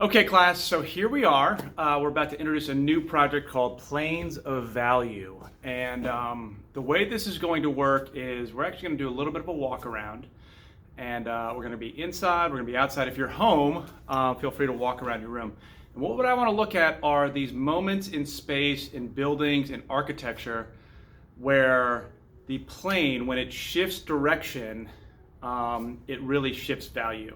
Okay, class, so here we are. We're about to introduce a new project called Planes of Value. And the way this is going to work is we're actually going to do a little bit of a walk around. And we're going to be inside, we're going to be outside. If you're home, feel free to walk around your room. And what I want to look at are these moments in space, in buildings, in architecture, where the plane, when it shifts direction, it really shifts value.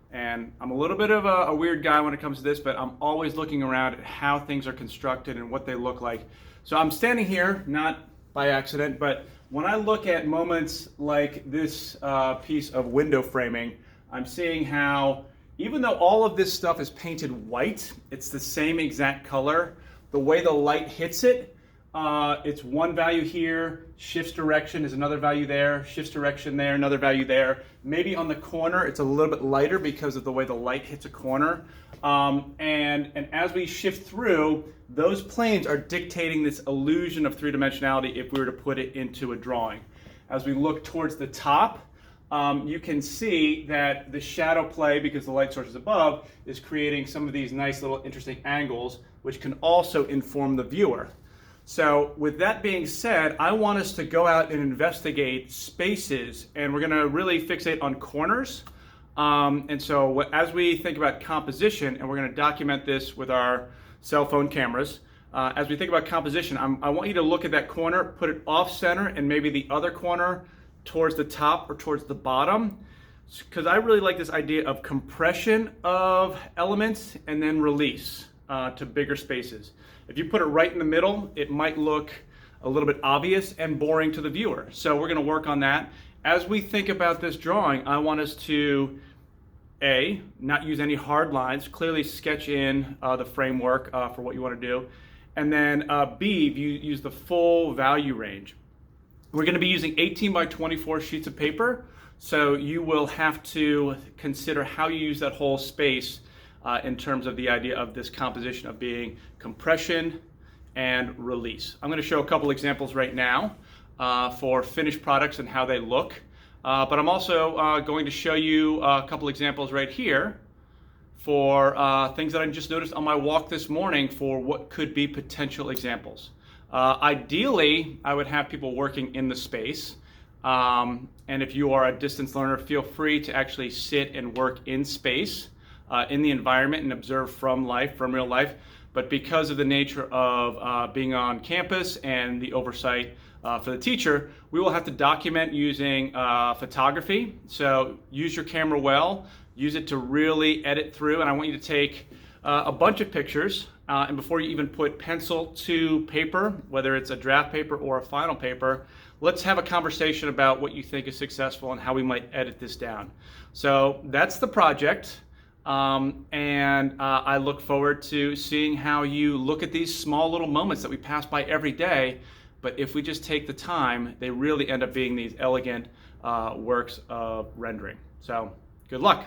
And I'm a little bit of a weird guy when it comes to this, but I'm always looking around at how things are constructed and what they look like. So I'm standing here, not by accident, but when I look at moments like this piece of window framing, I'm seeing how, even though all of this stuff is painted white, it's the same exact color, the way the light hits it, it's one value here, shifts direction is another value there, shifts direction there, another value there. Maybe on the corner it's a little bit lighter because of the way the light hits a corner. And as we shift through, those planes are dictating this illusion of three-dimensionality if we were to put it into a drawing. As we look towards the top, you can see that the shadow play, because the light source is above, is creating some of these nice little interesting angles, which can also inform the viewer. So with that being said, I want us to go out and investigate spaces, and we're going to really fixate on corners. And so as we think about composition, and we're going to document this with our cell phone cameras, as we think about composition, I want you to look at that corner, put it off center, and maybe the other corner towards the top or towards the bottom, because I really like this idea of compression of elements and then release to bigger spaces. If you put it right in the middle, it might look a little bit obvious and boring to the viewer. So we're going to work on that. As we think about this drawing, I want us to, A, not use any hard lines, clearly sketch in the framework for what you want to do, and then B, use the full value range. We're going to be using 18 by 24 sheets of paper, so you will have to consider how you use that whole space in terms of the idea of this composition of being compression and release. I'm going to show a couple examples right now for finished products and how they look, but I'm also going to show you a couple examples right here for things that I just noticed on my walk this morning for what could be potential examples. Ideally, I would have people working in the space, and if you are a distance learner, feel free to actually sit and work in space, in the environment, and observe from real life. But because of the nature of being on campus and the oversight for the teacher, we will have to document using photography. So use your camera well, use it to really edit through, and I want you to take a bunch of pictures, and before you even put pencil to paper, whether it's a draft paper or a final paper, let's have a conversation about what you think is successful and how we might edit this down. So that's the project. And I look forward to seeing how you look at these small little moments that we pass by every day, but if we just take the time, they really end up being these elegant works of rendering. So good luck.